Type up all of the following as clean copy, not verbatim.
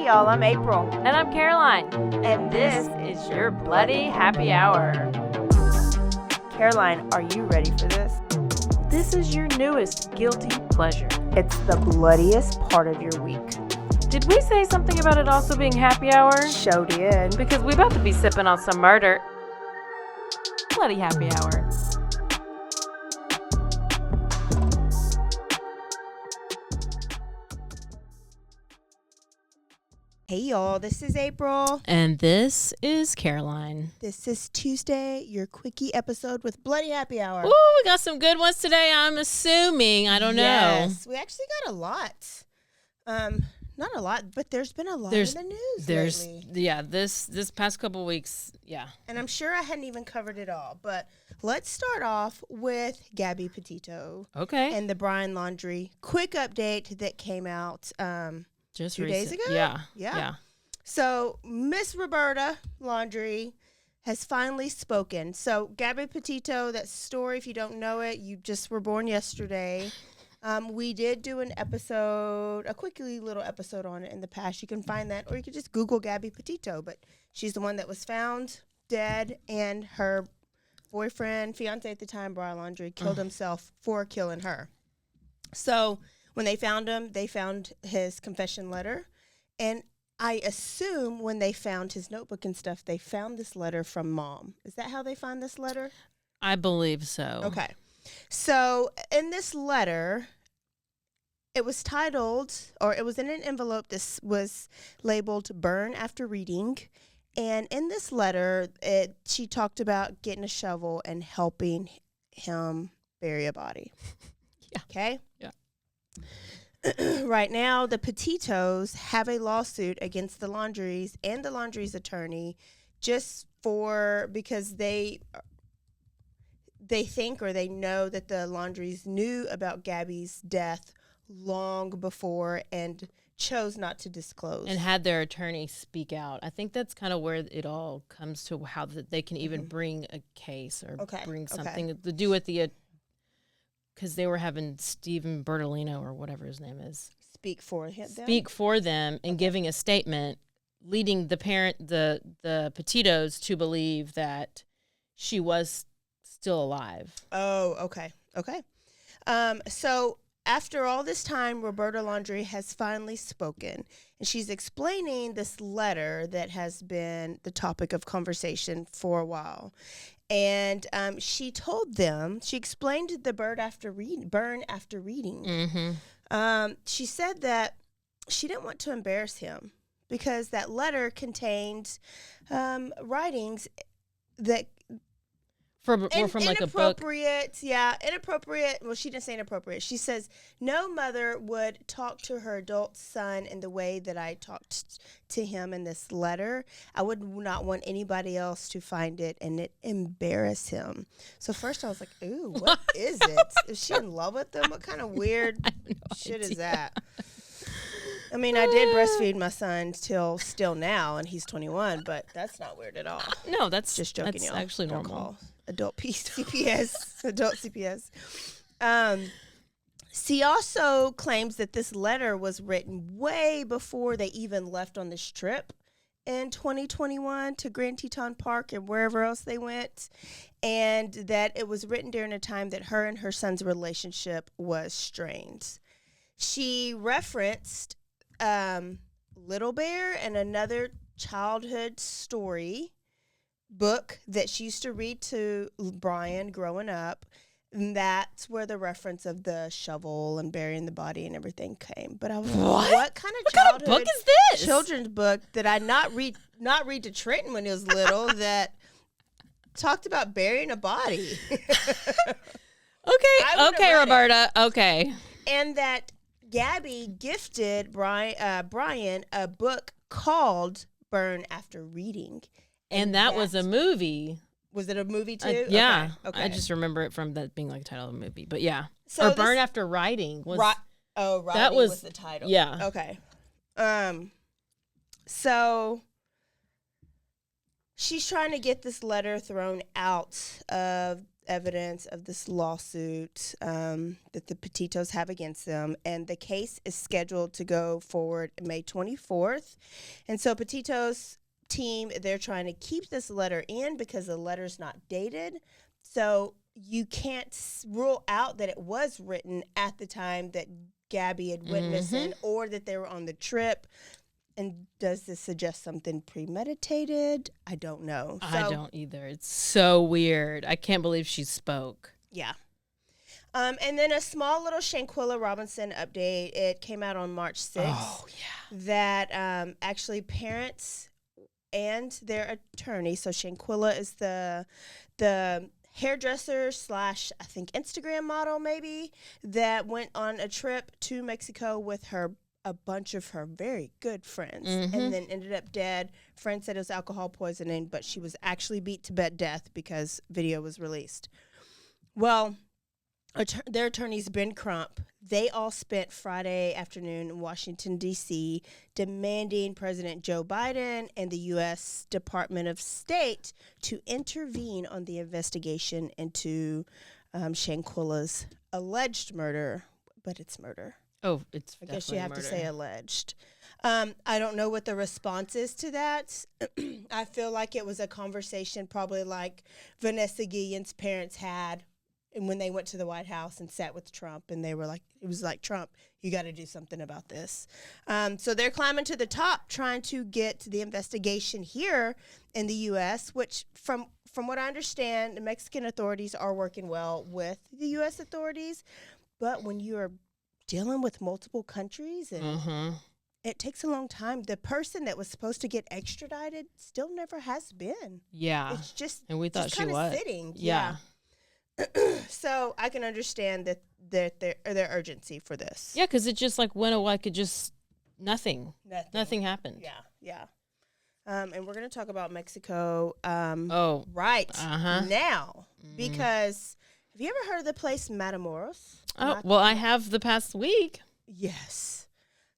y'all, I'm April. And I'm Caroline. And this is your Bloody Happy Hour. Caroline, are you ready for this? This is your newest guilty pleasure. It's the bloodiest part of your week. Did we say something about it also being happy hour? Show did. Because we're about to be sipping on some murder. Bloody Happy Hour. Hey y'all, this is April. And this is Caroline. This is Tuesday, your quickie episode with Bloody Happy Hour. Ooh, we got some good ones today, I'm assuming. I don't know. Yes, we actually got a lot. Not a lot, but there's been a lot in the news lately. Yeah, this past couple weeks, yeah. And I'm sure I hadn't even covered it all, but let's start off with Gabby Petito. Okay. And the Brian Laundrie quick update that came out just 2 days ago. Yeah. So Miss Roberta Laundrie has finally spoken. So Gabby Petito, that story, if you don't know it, you just were born yesterday. We did do an episode, a quickly little episode on it in the past. You can find that, or you can just Google Gabby Petito. But she's the one that was found dead, and her boyfriend, fiance at the time, Brian Laundrie, killed himself for killing her. So when they found him, they found his confession letter. And I assume when they found his notebook and stuff, they found this letter from Mom. Is that how they found this letter? I believe so. Okay. So in this letter, it was titled, or it was in an envelope. This was labeled "Burn After Reading." And in this letter, she talked about getting a shovel and helping him bury a body. Yeah. Okay? Yeah. Right now, the Petitos have a lawsuit against the Laundries and the Laundries' attorney because they think, or they know, that the Laundries knew about Gabby's death long before and chose not to disclose. And had their attorney speak out. I think that's kind of where it all comes to, how they can even bring a case or bring something to do with the, because they were having Stephen Bertolino, or whatever his name is, speak for them and giving a statement, leading the Petitos to believe that she was still alive. Oh, okay. So after all this time, Roberta Laundrie has finally spoken, and she's explaining this letter that has been the topic of conversation for a while. And she explained the burn after reading. Mm-hmm. She said that she didn't want to embarrass him because that letter contained writings that from like a book. Inappropriate. Well, she didn't say inappropriate. She says, no mother would talk to her adult son in the way that I talked to him in this letter. I would not want anybody else to find it and it embarrass him. So first I was like, ooh, what is it? Is she in love with him? What kind of weird shit is that? I mean, I did breastfeed my son till still now, and he's 21, but that's not weird at all. No, that's just joking, that's y'all. Actually Don't normal. call adult CPS. Adult CPS. She also claims that this letter was written way before they even left on this trip in 2021 to Grand Teton Park and wherever else they went, and that it was written during a time that her and her son's relationship was strained. She referenced Little Bear and another childhood story book that she used to read to Brian growing up. And that's where the reference of the shovel and burying the body and everything came. But I was like, what kind of childhood book is this? Children's book did I not read to Trenton when he was little that talked about burying a body? Okay, Roberta. Okay. And that Gabby gifted Brian a book called Burn After Reading. And that was a movie. Was it a movie too? Yeah. Okay. I just remember it from that being like the title of a movie. But yeah. So Burn After Writing was. Writing that was the title. Yeah. Okay. So she's trying to get this letter thrown out of evidence of this lawsuit that the Petitos have against them, and the case is scheduled to go forward May 24th. And so Petito's team, they're trying to keep this letter in because the letter's not dated. So you can't rule out that it was written at the time that Gabby had went missing or that they were on the trip. And does this suggest something premeditated? I don't know. I don't either. It's so weird. I can't believe she spoke. Yeah. And then a small little Shanquilla Robinson update. It came out on March 6th. Oh, yeah. That actually parents and their attorney, so Shanquilla is the hairdresser / I think Instagram model maybe, that went on a trip to Mexico with a bunch of her very good friends and then ended up dead. Friends said it was alcohol poisoning, but she was actually beat to death because video was released. Well, their attorneys, Ben Crump, they all spent Friday afternoon in Washington, D.C., demanding President Joe Biden and the U.S. Department of State to intervene on the investigation into Shanquilla's alleged murder, but it's murder. Oh, it's I guess you have murder. to say alleged. I don't know what the response is to that. I feel like it was a conversation probably like Vanessa Guillen's parents had and when they went to the White House and sat with Trump, and they were like, it was like, Trump, you got to do something about this. So they're climbing to the top, trying to get the investigation here in the U.S., which from what I understand, the Mexican authorities are working well with the U.S. authorities. But when you're dealing with multiple countries and it takes a long time. The person that was supposed to get extradited still never has been. Yeah. It's just, and we thought just she was sitting. Yeah. So I can understand that their urgency for this. Yeah, because it just like went away. It just nothing happened. Yeah. And we're going to talk about Mexico now because have you ever heard of the place Matamoros? Oh, well, I have the past week. Yes.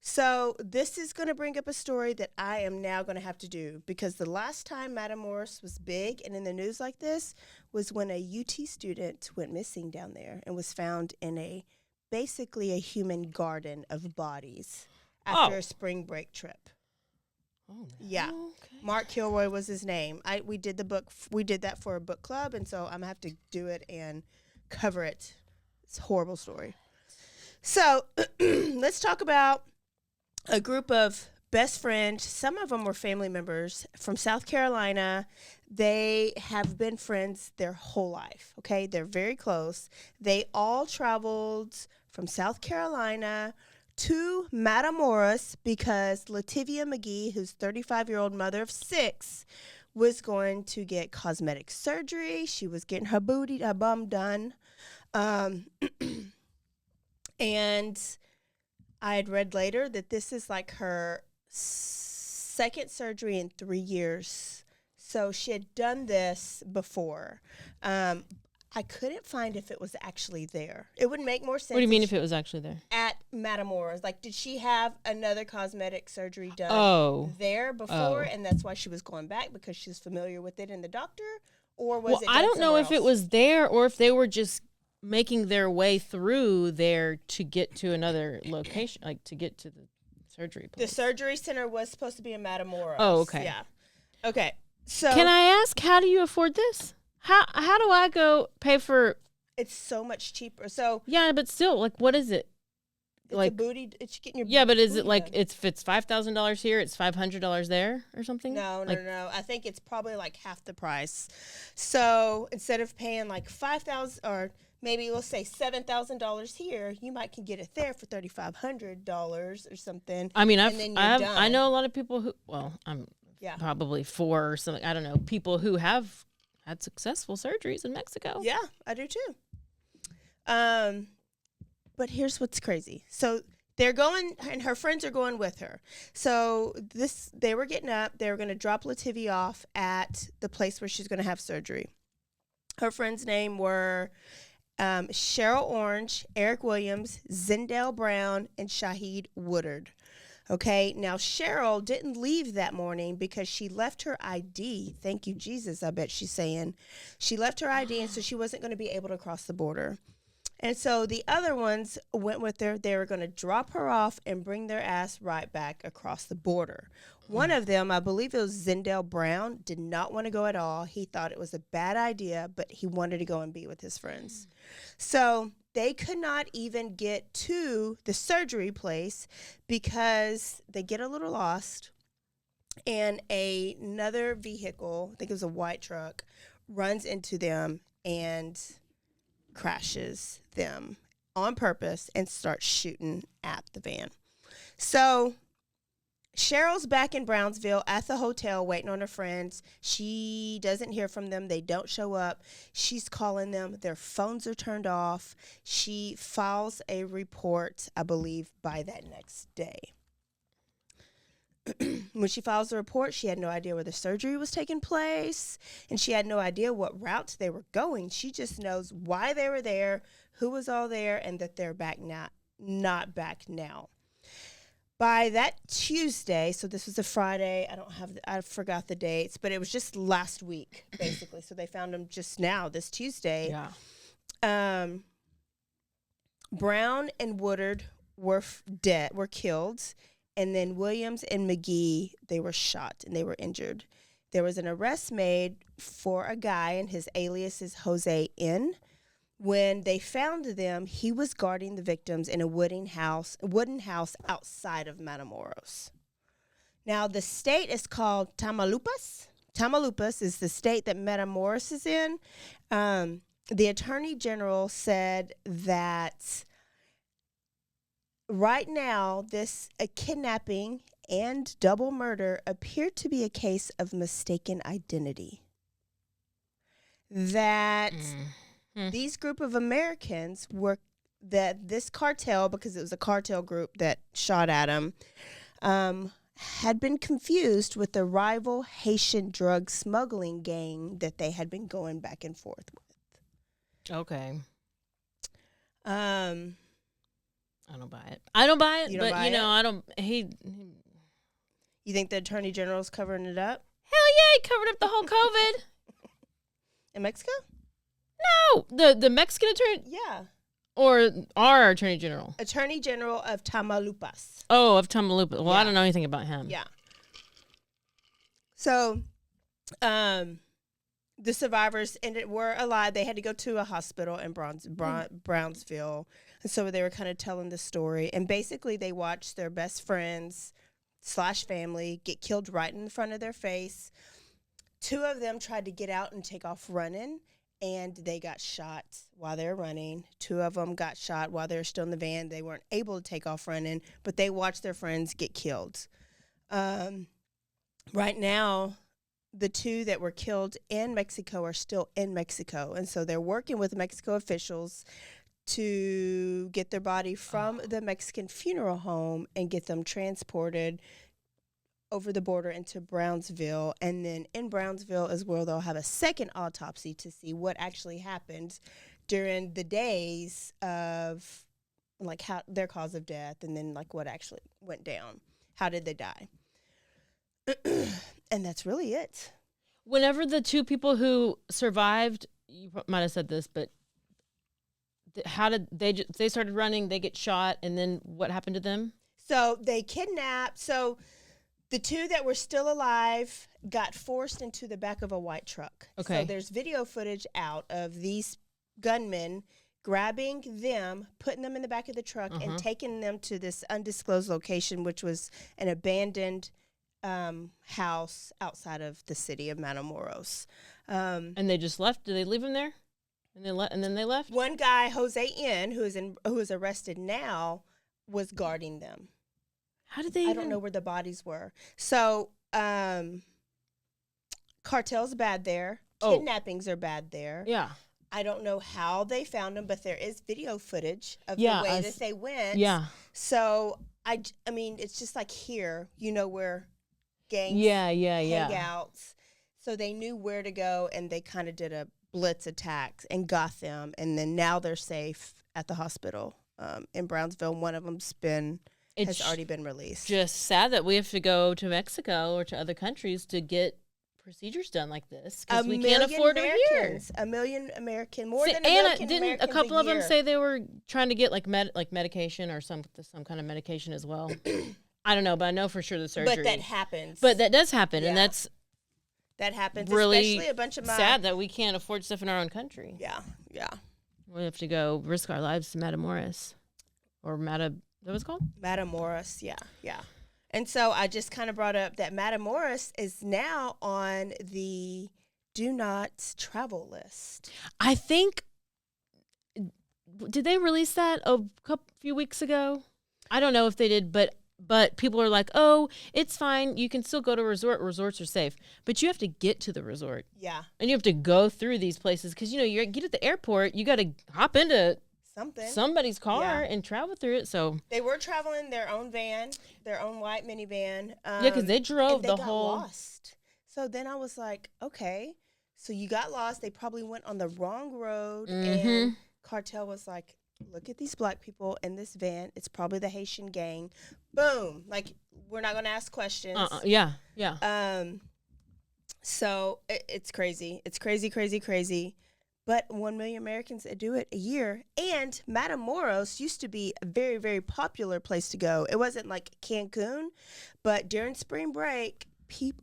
So this is going to bring up a story that I am now going to have to do, because the last time Matamoros was big and in the news like this was when a UT student went missing down there and was found in basically a human garden of bodies after a spring break trip. Oh, yeah. Okay. Mark Kilroy was his name. We did that for a book club, and so I'm going to have to do it and cover it. It's a horrible story. So let's talk about a group of best friends. Some of them were family members from South Carolina. They have been friends their whole life, okay? They're very close. They all traveled from South Carolina to Matamoros because Lativia McGee, who's 35-year-old mother of 6, was going to get cosmetic surgery. She was getting her bum done. And I had read later that this is like her second surgery in 3 years. So she had done this before. I couldn't find if it was actually there. It would make more sense. What do you mean if it was actually there? At Matamoros. Like, did she have another cosmetic surgery done there before, and that's why she was going back, because she's familiar with it and the doctor? Or was it I don't know if else? it was there or if they were just making their way through there to get to another location, like to get to the surgery place. The surgery center was supposed to be in Matamoros. Oh, okay. Yeah. Okay. So can I ask, how do you afford this? How do I go pay for? It's so much cheaper. So yeah, but still, like, what is it? It's like a booty. It's getting your yeah, but is it like done. if it's $5,000 here, it's $500 there or something? No. I think it's probably like half the price. So instead of paying like $5,000 or maybe we'll say $7,000 here, you can get it there for $3,500 or something. I mean, I know a lot of people who. Well, I'm probably 4 or something. I don't know, people who have had successful surgeries in Mexico. Yeah, I do too. But here's what's crazy. So they're going, and her friends are going with her. So they were getting up. They were going to drop Lativia off at the place where she's going to have surgery. Her friends' name were Cheryl Orange, Eric Williams, Zendale Brown, and Shahid Woodard. Okay, now Cheryl didn't leave that morning because she left her ID. Thank you, Jesus, I bet she's saying. She left her ID, and so she wasn't going to be able to cross the border. And so the other ones went with her. They were going to drop her off and bring their ass right back across the border. One of them, I believe it was Zendel Brown, did not want to go at all. He thought it was a bad idea, but he wanted to go and be with his friends. So they could not even get to the surgery place because they get a little lost. And another vehicle, I think it was a white truck, runs into them and crashes them on purpose and starts shooting at the van. So Cheryl's back in Brownsville at the hotel waiting on her friends. She doesn't hear from them. They don't show up. She's calling them. Their phones are turned off. She files a report, I believe, by that next day. When she files the report, she had no idea where the surgery was taking place, and she had no idea what routes they were going. She just knows why they were there, who was all there, and that they're back now, not back now. By that Tuesday, so this was a Friday, I forgot the dates, but it was just last week, basically. So they found them just now, this Tuesday. Yeah. Brown and Woodard were killed. And then Williams and McGee, they were shot and they were injured. There was an arrest made for a guy, and his alias is Jose N. When they found them, he was guarding the victims in a wooden house outside of Matamoros. Now, the state is called Tamaulipas. Tamaulipas is the state that Matamoros is in. The attorney general said that right now, a kidnapping and double murder appeared to be a case of mistaken identity. That these group of Americans this cartel, because it was a cartel group that shot at him, had been confused with the rival Haitian drug smuggling gang that they had been going back and forth with. Okay. I don't buy it. I don't buy it, but I don't. You think the attorney general's covering it up? Hell yeah, he covered up the whole COVID. In Mexico? No, the Mexican attorney. Yeah. Or our attorney general. Attorney General of Tamaulipas. Oh, of Tamaulipas. Well, yeah. I don't know anything about him. Yeah. So, the survivors were alive. They had to go to a hospital in Brownsville. And so they were kind of telling the story. And basically they watched their best friends / family get killed right in front of their face. 2 of them tried to get out and take off running, and they got shot while they were running. 2 of them got shot while they were still in the van. They weren't able to take off running, but they watched their friends get killed. Right now, the 2 that were killed in Mexico are still in Mexico. And so they're working with Mexico officials to get their body from the Mexican funeral home and get them transported over the border into Brownsville. And then in Brownsville is where they'll have a second autopsy to see what actually happened during the days of, like, how their cause of death, and then, like, what actually went down. How did they die? And that's really it. Whenever the 2 people who survived, you might have said this, but how did they started running, they get shot, and then what happened to them? So they kidnapped. So the 2 that were still alive got forced into the back of a white truck. Okay. So there's video footage out of these gunmen grabbing them, putting them in the back of the truck, and taking them to this undisclosed location, which was an abandoned house outside of the city of Matamoros. And they just left? Did they leave them there? And then they left? One guy, Jose N., who is arrested now, was guarding them. How did they I don't know where the bodies were. So, cartel's bad there. Kidnappings are bad there. Yeah. I don't know how they found them, but there is video footage of the way that they went. Yeah. So, I mean, it's just like here, where gangs hang out. So they knew where to go, and they kind of did a blitz attack and got them. And then now they're safe at the hospital in Brownsville. One of them's been has already been released. Just sad that we have to go to Mexico or to other countries to get procedures done like this because we can't afford them here. A million American, more than a million didn't a couple of them say they were trying to get like medication or some kind of medication as well? I don't know, but I know for sure the surgery. But that happens. But that does happen, and that happens. Really especially a bunch of sad that we can't afford stuff in our own country. Yeah. We have to go risk our lives to Matamoros or what was it called? Matamoros. Yeah. And so I just kind of brought up that Matamoros is now on the do not travel list. I think, did they release that a few weeks ago? I don't know if they did, but people are like, oh, it's fine. You can still go to a resort. Resorts are safe. But you have to get to the resort. Yeah. And you have to go through these places because, you get at the airport, you got to hop into somebody's car and travel through it. So they were traveling their own van, their own white minivan. Because they drove and they got lost. So then I was like, okay, so you got lost. They probably went on the wrong road. And Cartel was like, look at these black people in this van. It's probably the Haitian gang. Boom. Like, we're not going to ask questions. Yeah. So it's crazy. It's crazy. But 1 million Americans do it a year. And Matamoros used to be a very, very popular place to go. It wasn't like Cancun, but during spring break,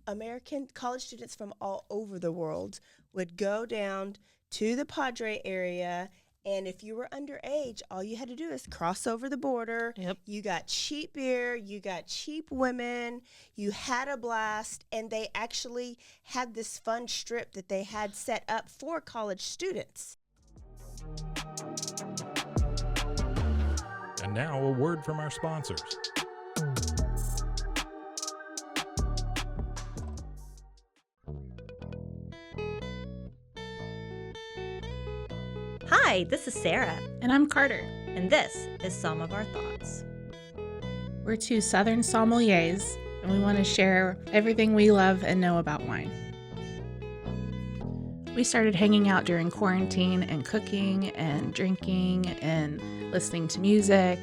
American college students from all over the world would go down to the Padre area. And if you were underage, all you had to do is cross over the border. Yep. You got cheap beer. You got cheap women. You had a blast. And they actually had this fun strip that they had set up for college students. And now a word from our sponsors. Hi, this is Sarah. And I'm Carter. And this is Some of Our Thoughts. We're two Southern sommeliers, and we want to share everything we love and know about wine. We started hanging out during quarantine and cooking and drinking and listening to music,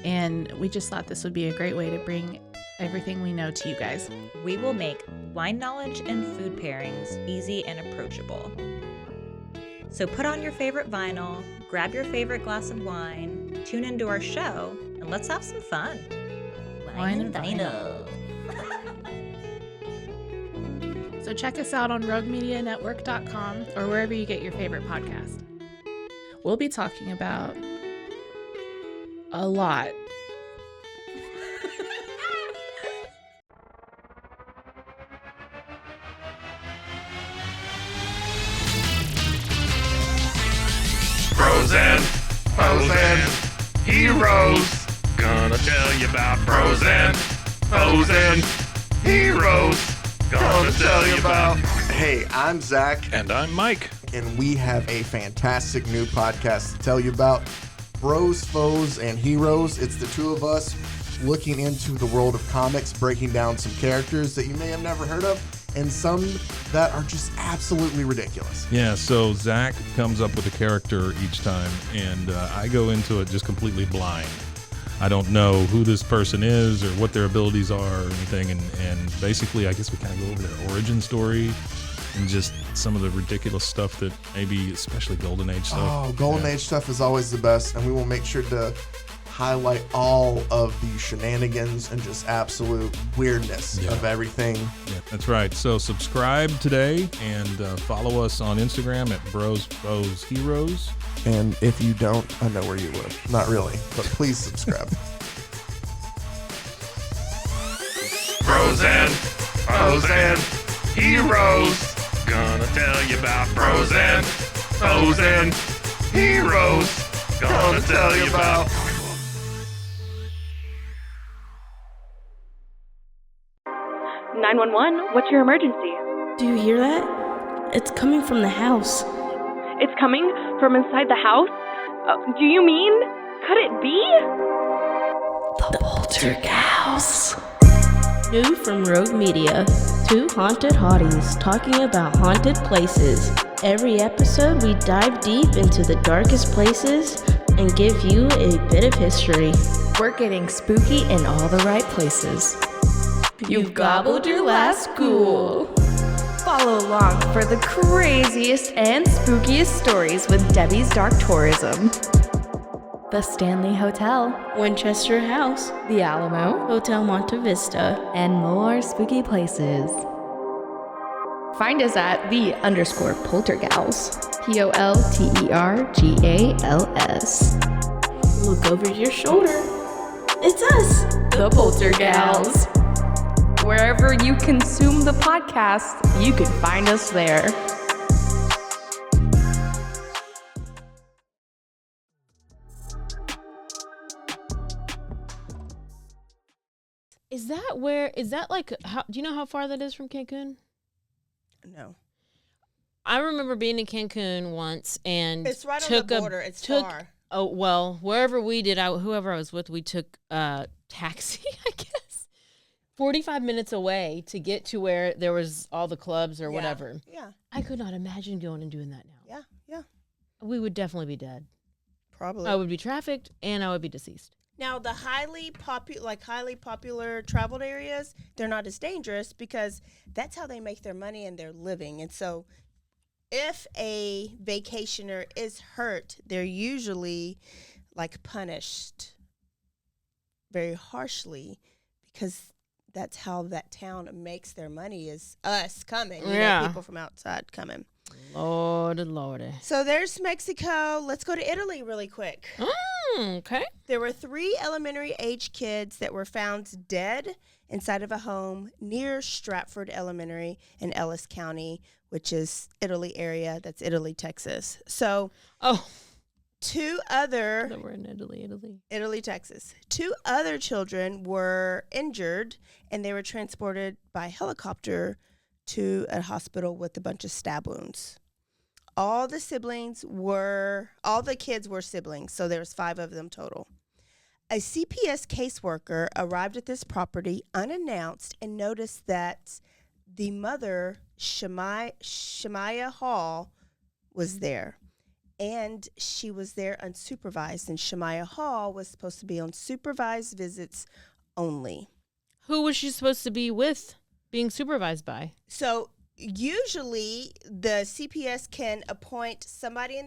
and we just thought this would be a great way to bring everything we know to you guys. We will make wine knowledge and food pairings easy and approachable. So put on your favorite vinyl, grab your favorite glass of wine, tune into our show, and let's have some fun. Wine and vinyl. So check us out on roguemedianetwork.com or wherever you get your favorite podcast. We'll be talking about a lot. Pros and heroes. Gonna tell you about pros and heroes. Gonna tell you about. Hey, I'm Zach. And I'm Mike. And we have a fantastic new podcast to tell you about. Bros, Foes, and Heroes. It's the two of us looking into the world of comics, breaking down some characters that you may have never heard of, and some that are just absolutely ridiculous. Yeah, so Zach comes up with a character each time, and I go into it just completely blind. I don't know who this person is or what their abilities are or anything, and basically I guess we kind of go over their origin story and just some of the ridiculous stuff that maybe, especially Golden Age stuff. Oh, Golden Age stuff is always the best, and we will make sure to highlight all of the shenanigans and just absolute weirdness of everything. Yeah, that's right. So subscribe today and follow us on Instagram at Bros, Foes, Heroes. And if you don't, I know where you live. Not really, but please subscribe. Bros and Foes and heroes. Gonna tell you about bros and foes and heroes. Gonna tell you about. 911, what's your emergency? Do you hear that? It's coming from the house. It's coming from inside the house? Do you mean? Could it be? The Poltergeist. New from Rogue Media. Two haunted hotties talking about haunted places. Every episode we dive deep into the darkest places and give you a bit of history. We're getting spooky in all the right places. You've gobbled your last ghoul. Follow along for the craziest and spookiest stories with Debbie's Dark Tourism. The Stanley Hotel, Winchester House, The Alamo, Hotel Monte Vista, and more spooky places. Find us at _Poltergals, POLTERGALS. Look over your shoulder. It's us, the Poltergals. Wherever you consume the podcast, you can find us there. Is that like, do you know how far that is from Cancun? No. I remember being in Cancun once and it's right on the border. It's far. Oh, well, wherever we did, whoever I was with, we took a taxi, I guess, 45 minutes away to get to where there was all the clubs or whatever. Yeah. I could not imagine going and doing that now. Yeah. We would definitely be dead. Probably. I would be trafficked and I would be deceased. Now, the highly popular traveled areas, they're not as dangerous because that's how they make their money and their living. And so if a vacationer is hurt, they're usually like punished very harshly because that's how that town makes their money, is us coming, people from outside coming. Lordy. So there's Mexico. Let's go to Italy really quick. Okay. There were 3 elementary age kids that were found dead inside of a home near Stratford Elementary in Ellis County, which is Italy area. That's Italy, Texas. So, 2 other... That we're in Italy. Italy, Texas. 2 other children were injured, and they were transported by helicopter to a hospital with a bunch of stab wounds. All the kids were siblings, so there was 5 of them total. A CPS caseworker arrived at this property unannounced and noticed that the mother, Shamaya Hall, was there. And she was there unsupervised, and Shamaya Hall was supposed to be on supervised visits only. Who was she supposed to be with, being supervised by? So usually the CPS can appoint somebody in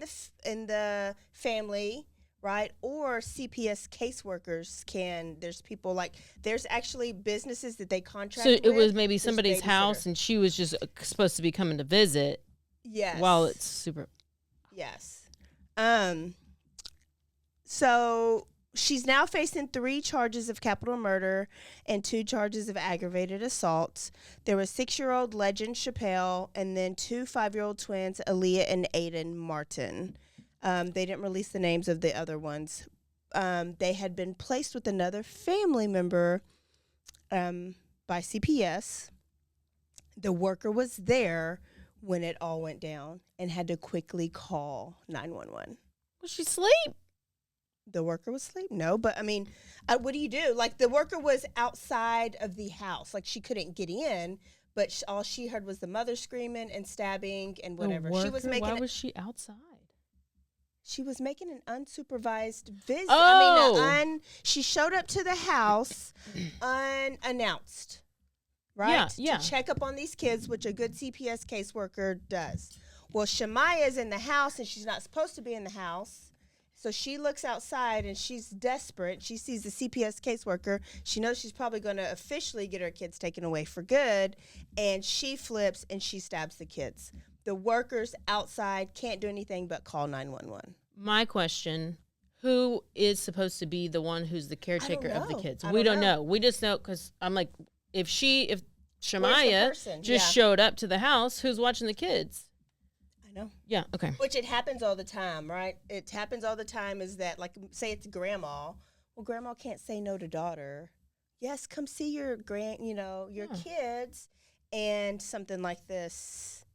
the family, right? Or CPS caseworkers can. There's people there's actually businesses that they contract with. So it was maybe somebody's house and she was just supposed to be coming to visit. Yes. While it's super. Yes. So she's now facing 3 charges of capital murder and 2 charges of aggravated assault. There was 6-year-old Legend Chappelle and then 2 5-year-old twins, Aaliyah and Aiden Martin. They didn't release the names of the other ones. They had been placed with another family member by CPS. The worker was there when it all went down and had to quickly call 911. Was she asleep? The worker was asleep? No, but I mean, what do you do? Like, the worker was outside of the house. Like, she couldn't get in, but all she heard was the mother screaming and stabbing and whatever. Why was she outside? She was making an unsupervised visit. Oh. She showed up to the house unannounced, right? Yeah. To check up on these kids, which a good CPS caseworker does. Well, Shamaya's in the house, and she's not supposed to be in the house. So she looks outside, and she's desperate. She sees the CPS caseworker. She knows she's probably going to officially get her kids taken away for good, and she flips, and she stabs the kids. The workers outside can't do anything but call 911. My question, who is supposed to be the one who's the caretaker of the kids? We don't know. We just know because I'm like, if Shamaya just showed up to the house, who's watching the kids? I know. Yeah, okay. Which it happens all the time, right? It happens all the time is that, like, say it's grandma. Well, grandma can't say no to daughter. Yes, come see your kids, and something like this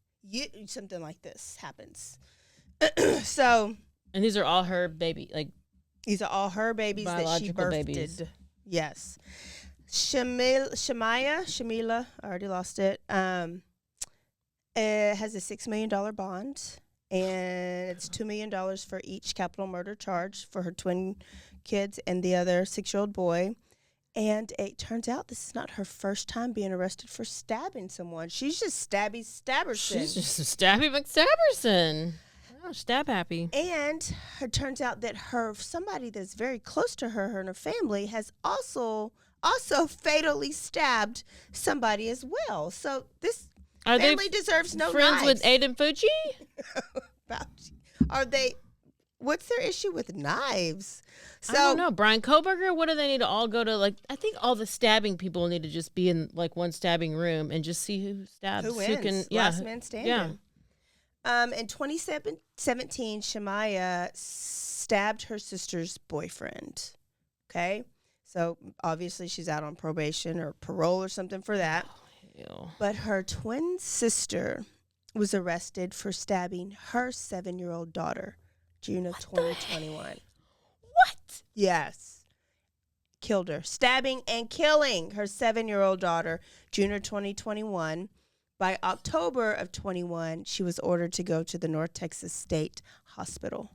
happens. So. And these are all her these are all her babies that she birthed. Babies. Yes. Shamila, I already lost it. It has a $6 million bond, and it's $2 million for each capital murder charge for her twin kids and the other 6-year-old boy. And it turns out this is not her first time being arrested for stabbing someone. She's just Stabby Stabberson. She's just Stabby McStabberson. Oh, stab happy. And it turns out that somebody that's very close to her and her family has also fatally stabbed somebody as well. So this family deserves no friends knives. with Aiden Fuji? Are they? What's their issue with knives? So, I don't know. Brian Koberger, what do they need to all go to? Like, I think all the stabbing people need to just be in like one stabbing room and just see who stabs. Who wins? Last man standing. Yeah. In 2017, Shamaya stabbed her sister's boyfriend. Okay. So obviously she's out on probation or parole or something for that. Oh, but her twin sister was arrested for stabbing her 7-year-old daughter, June of 2021. What? Yes. Killed her. Stabbing and killing her 7-year-old daughter, June of 2021. By October of 21, she was ordered to go to the North Texas State Hospital.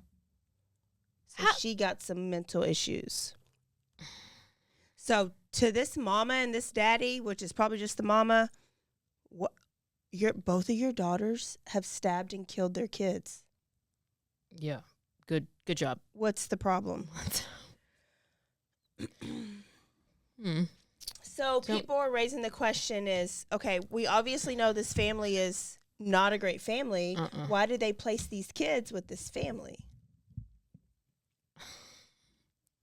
So she got some mental issues. So to this mama and this daddy, which is probably just the mama, both of your daughters have stabbed and killed their kids. Yeah. Good job. What's the problem? So people are raising the question is, okay, we obviously know this family is not a great family. Why did they place these kids with this family?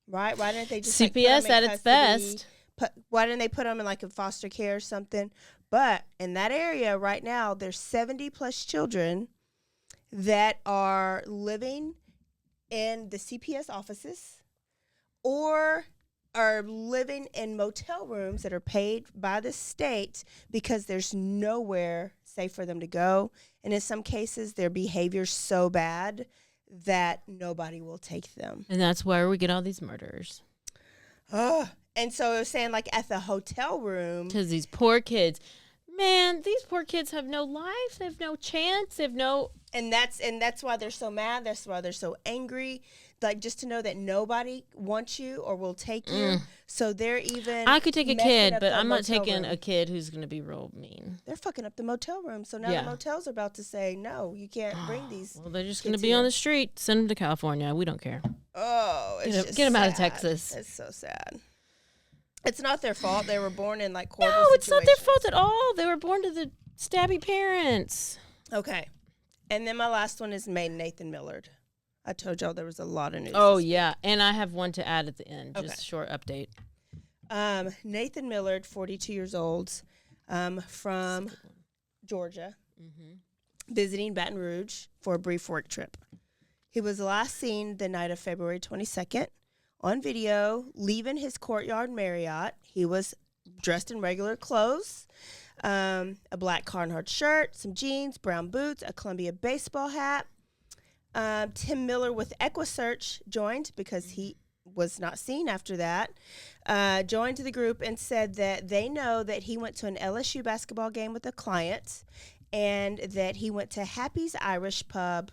Right? Why didn't they just CPS at its best? Why didn't they put them in like a foster care or something? But in that area right now, there's 70 plus children that are living in the CPS offices or are living in motel rooms that are paid by the state because there's nowhere safe for them to go. And in some cases, their behavior's so bad that nobody will take them. And that's where we get all these murders. And so it was saying like at the hotel room. Because these poor kids, man, these poor kids have no life. They have no chance. They have no. And that's why they're so mad. That's why they're so angry. Like just to know that nobody wants you or will take you. So they're even. I could take a kid, but I'm not taking a kid who's going to be real mean. They're fucking up the motel room. So now the motels are about to say, no, you can't bring these. Well, they're just going to be on the street. Send them to California. We don't care. Oh, it's get them out of Texas. It's so sad. It's not their fault. They were born in like horrible No, it's not their situations. fault at all. They were born to the stabby parents. Okay. And then my last one is May Nathan Millard. I told y'all there was a lot of news. Oh, yeah. And I have one to add at the end. Just a short update. Nathan Millard, 42 years old, from Georgia, visiting Baton Rouge for a brief work trip. He was last seen the night of February 22nd on video leaving his Courtyard Marriott. He was dressed in regular clothes, a black Carhartt shirt, some jeans, brown boots, a Columbia baseball hat. Tim Miller with EquiSearch joined because he was not seen after that, joined the group and said that they know that he went to an LSU basketball game with a client and that he went to Happy's Irish Pub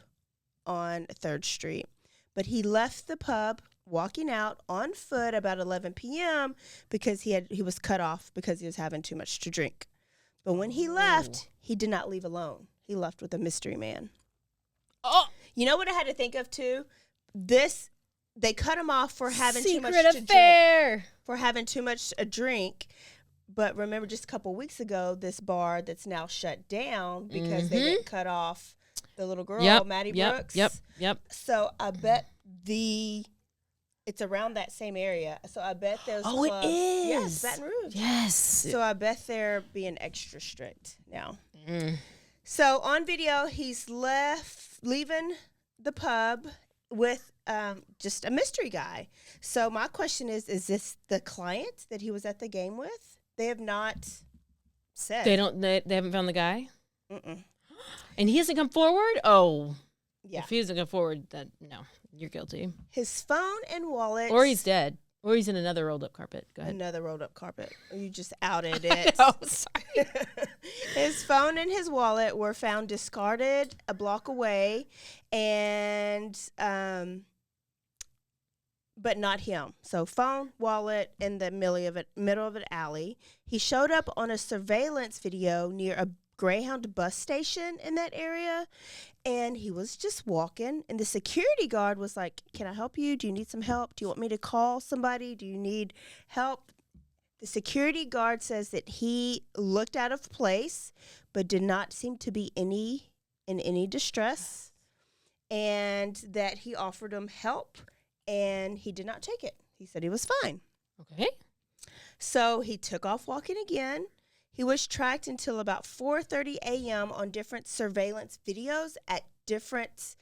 on 3rd Street. But he left the pub walking out on foot about 11 p.m. because he was cut off because he was having too much to drink. But when he left, he did not leave alone. He left with a mystery man. Oh, you know what I had to think of too? They cut him off for having too much to drink. For having too much to drink. But remember, just a couple weeks ago, this bar that's now shut down because they didn't cut off the little girl, Maddie Brooks. Yep. So I bet it's around that same area. So I bet those clubs. It is. Yes, Baton Rouge. Yes. So I bet they're being extra strict now. So on video, he's leaving the pub with just a mystery guy. So my question is this the client that he was at the game with? They have not said. They haven't found the guy? And he hasn't come forward? Oh. Yeah. If he hasn't come forward, no, you're guilty. His phone and wallet. Or he's dead. Or he's in another rolled up carpet. Go ahead. Another rolled up carpet. You just outed it. Oh, sorry. His phone and his wallet were found discarded a block away, and but not him. So phone, wallet in the middle of an alley. He showed up on a surveillance video near a Greyhound bus station in that area, and he was just walking, and the security guard was like, "Can I help you? Do you need some help? Do you want me to call somebody? Do you need help?" The security guard says that he looked out of place, but did not seem to be in any distress, and that he offered him help, and he did not take it. He said he was fine. Okay. So he took off walking again. He was tracked until about 4:30 a.m. on different surveillance videos at different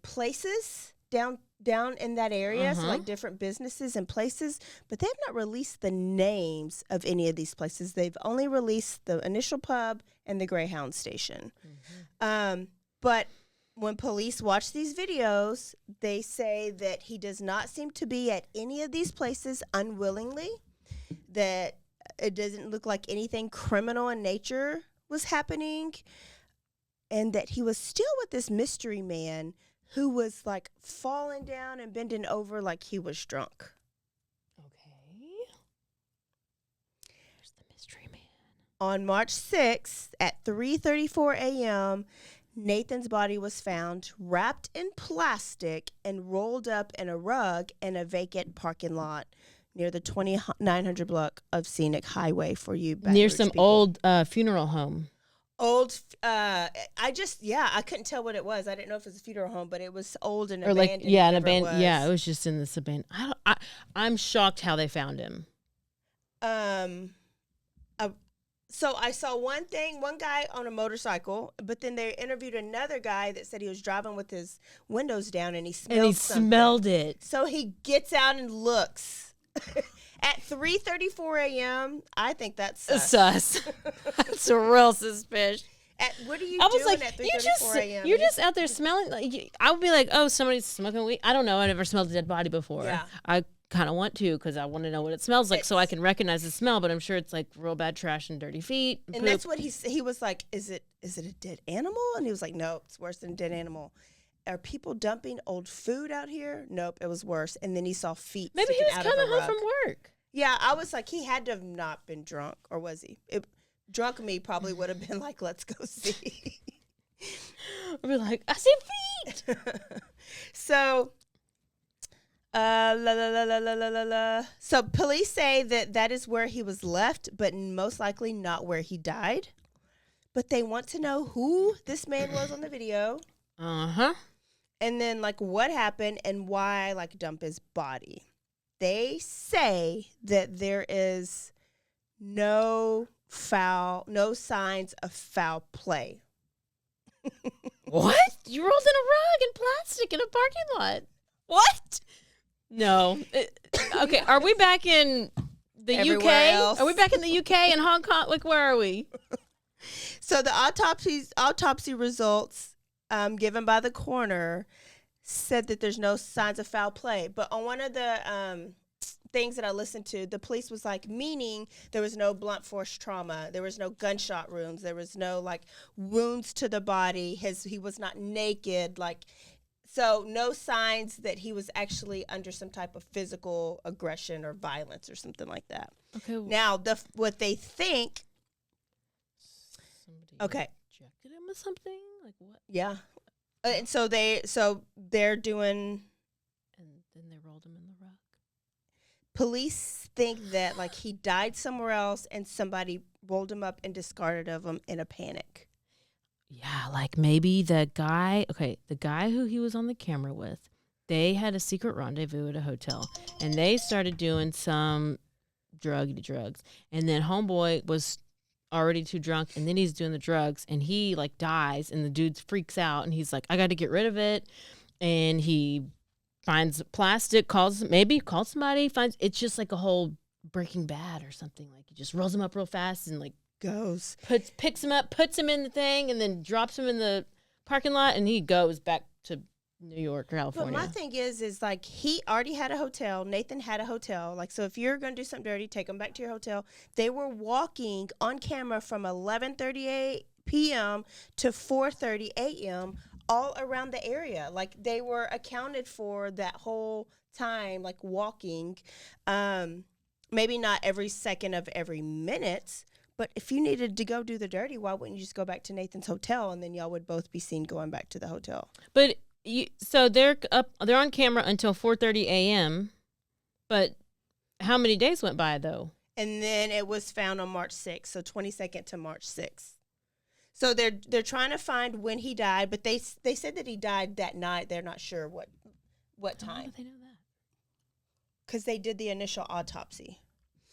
places down in that area, so like different businesses and places, but they have not released the names of any of these places. They've only released the initial pub and the Greyhound station. But when police watch these videos, they say that he does not seem to be at any of these places unwillingly, that it doesn't look like anything criminal in nature was happening, and that he was still with this mystery man who was like falling down and bending over like he was drunk. Okay. There's the mystery man. On March 6th at 3:34 a.m., Nathan's body was found wrapped in plastic and rolled up in a rug in a vacant parking lot near the 2900 block of Scenic Highway for you. Baton Near Rouge some people. old funeral home. I couldn't tell what it was. I didn't know if it was a funeral home, but it was old and Or abandoned. an abandoned. Yeah, it was just in this abandoned. I'm shocked how they found him. So I saw one guy on a motorcycle, but then they interviewed another guy that said he was driving with his windows down and he smelled it. So he gets out and looks. At 3:34 a.m., I think that's sus. That's a real suspicion. What are you I was doing like, at 3:34 a.m.? You're just out there smelling. I would be like, oh, somebody's smoking weed. I don't know. I never smelled a dead body before. Yeah. I kind of want to because I want to know what it smells like so I can recognize the smell. But I'm sure it's like real bad trash and dirty feet. And poop. That's what he was like. Is it a dead animal? And he was like, no, it's worse than a dead animal. Are people dumping old food out here? Nope, it was worse. And then he saw feet. Maybe he was coming home from work. Yeah, I was like, he had to have not been drunk, or was he? Drunk me probably would have been like, let's go see. I'd be like, I see feet. So, So police say that is where he was left, but most likely not where he died. But they want to know who this man was on the video. And then, like, what happened and why, like, dump his body. They say that there is no signs of foul play. What? You rolled in a rug and plastic in a parking lot. What? No. Okay, are we back in the Everywhere UK? else. Are we back in the UK and Hong Kong? Like, where are we? So the autopsy results given by the coroner said that there's no signs of foul play. But on one of the things that I listened to, the police was like, meaning there was no blunt force trauma. There was no gunshot wounds. There was no, like, wounds to the body. He was not naked. Like, so no signs that he was actually under some type of physical aggression or violence or something like that. Okay. Now, what they think... Somebody injected him with something? Like what? Yeah. And so they're doing... And then they rolled him in the rug. Police think that, like, he died somewhere else and somebody rolled him up and discarded of him in a panic. Yeah, like maybe the guy who he was on the camera with, they had a secret rendezvous at a hotel, and they started doing some drugs. And then homeboy was already too drunk, and then he's doing the drugs, and he, like, dies, and the dude freaks out, and he's like, I got to get rid of it. And he finds plastic, calls somebody, it's just like a whole Breaking Bad or something. Like, he just rolls him up real fast and, like, picks him up, puts him in the thing, and then drops him in the parking lot, and he goes back to New York or California. But my thing is like he already had a hotel. Nathan had a hotel. Like, so if you're going to do something dirty, take them back to your hotel. They were walking on camera from 11:38 p.m. to 4:30 a.m. all around the area. Like, they were accounted for that whole time, like walking. Maybe not every second of every minute, but if you needed to go do the dirty, why wouldn't you just go back to Nathan's hotel and then y'all would both be seen going back to the hotel? But so they're on camera until 4:30 a.m. But how many days went by though? And then it was found on March 6th, so 22nd to March 6th. So they're trying to find when he died, but they said that he died that night. They're not sure what time. How do they know that? Because they did the initial autopsy.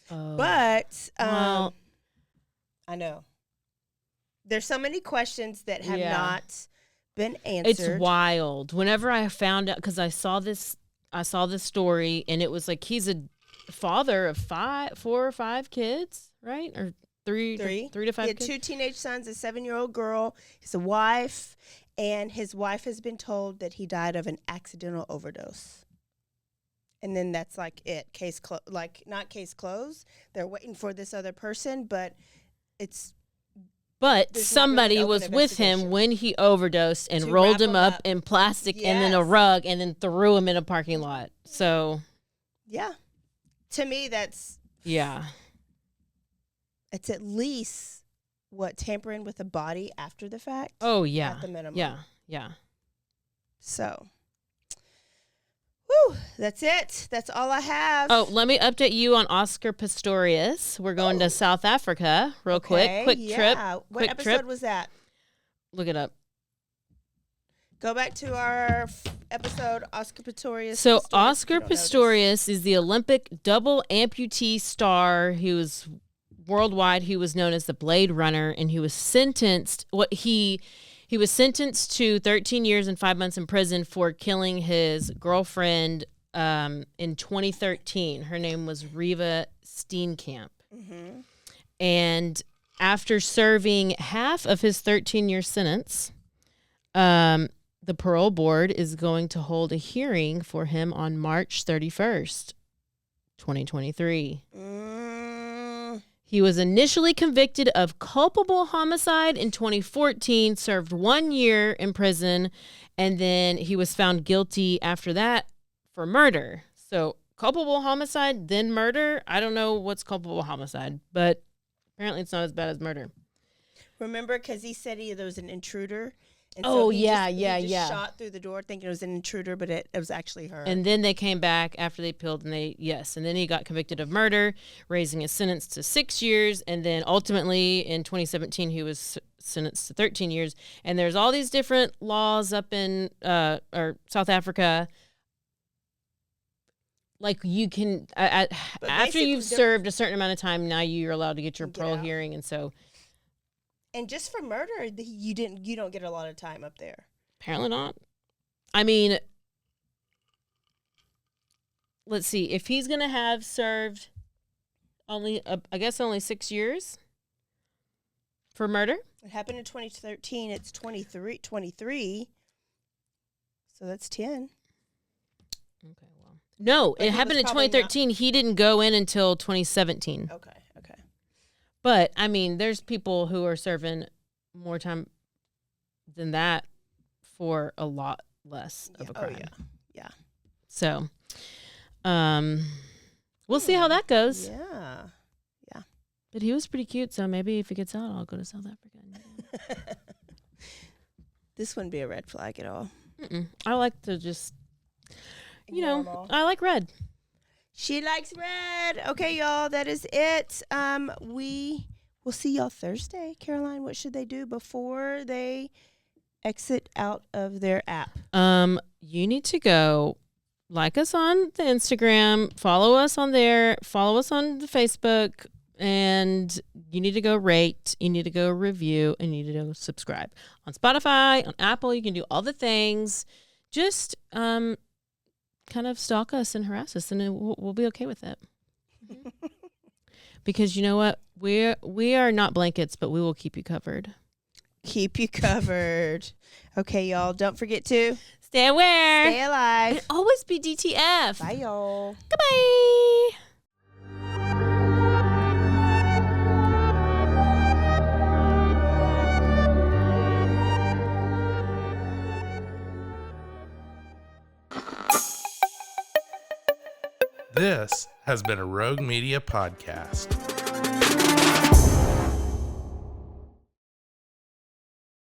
Oh. But Well, I know there's so many questions that have not been answered. it's wild. Whenever I found out, because I saw this story, and it was like he's a father of 4 or 5 kids, right? Or three to 5 He had kids. 2 teenage sons, a 7-year-old girl, his wife, and his wife has been told that he died of an accidental overdose. And then that's like it. Not case closed. They're waiting for this other person, but it's. But There's not somebody really was open with him investigation. when he overdosed and To rolled wrap him him up up. in plastic and then a Yes. rug and then threw him in a parking lot. So, Yeah. To me, it's yeah. at least tampering with the body after the fact. Oh, yeah. At the minimum. Yeah. So. Whew, that's it. That's all I have. Oh, let me update you on Oscar Pistorius. We're going to South Africa real quick. Quick trip. What Quick episode trip. was that? Look it up. Go back to our episode, Oscar Pistorius. So Pistorius, Oscar if you don't know this. Pistorius is the Olympic double amputee star. He was worldwide. He was known as the Blade Runner, and he was sentenced. He was sentenced to 13 years and 5 months in prison for killing his girlfriend in 2013. Her name was Reva Steenkamp. Mm-hmm. And after serving half of his 13-year sentence, the parole board is going to hold a hearing for him on March 31st, 2023. He was initially convicted of culpable homicide in 2014, served 1 year in prison, and then he was found guilty after that for murder. So culpable homicide, then murder. I don't know what's culpable homicide, but apparently it's not as bad as murder. Remember, because he said there was an intruder. And Oh, he yeah. He shot through the door thinking it was an intruder, but it was actually her. And then they came back after they appealed, and and then he got convicted of murder, raising his sentence to 6 years, and then ultimately in 2017 he was sentenced to 13 years. And there's all these different laws up in or South Africa. Like you can after you've served a certain amount of time, now you're allowed to get your parole hearing, and so. And just for murder, you don't get a lot of time up there. Apparently not. I mean, let's see. If he's going to have served only 6 years for murder. It happened in 2013. It's 23. So that's 10. Okay, well. No, But it he happened was in probably 2013. He didn't go in until 2017. Okay. But, I mean, there's people who are serving more time than that for a lot less of a crime. Yeah. So, we'll see how that goes. Yeah. But he was pretty cute, so maybe if he gets out, I'll go to South Africa. This wouldn't be a red flag at all. I like to just, Normal. I like red. She likes red. Okay, y'all, that is it. We will see y'all Thursday. Caroline, what should they do before they exit out of their app? You need to go like us on the Instagram, follow us on there, follow us on the Facebook, and you need to go rate, you need to go review, and you need to go subscribe. On Spotify, on Apple, you can do all the things. Just kind of stalk us and harass us, and we'll be okay with it. Because you know what? We are not blankets, but we will keep you covered. Keep you covered. Okay, y'all. Don't forget to Stay aware. Stay alive. And always be DTF. Bye, y'all. Goodbye. This has been a Rogue Media podcast.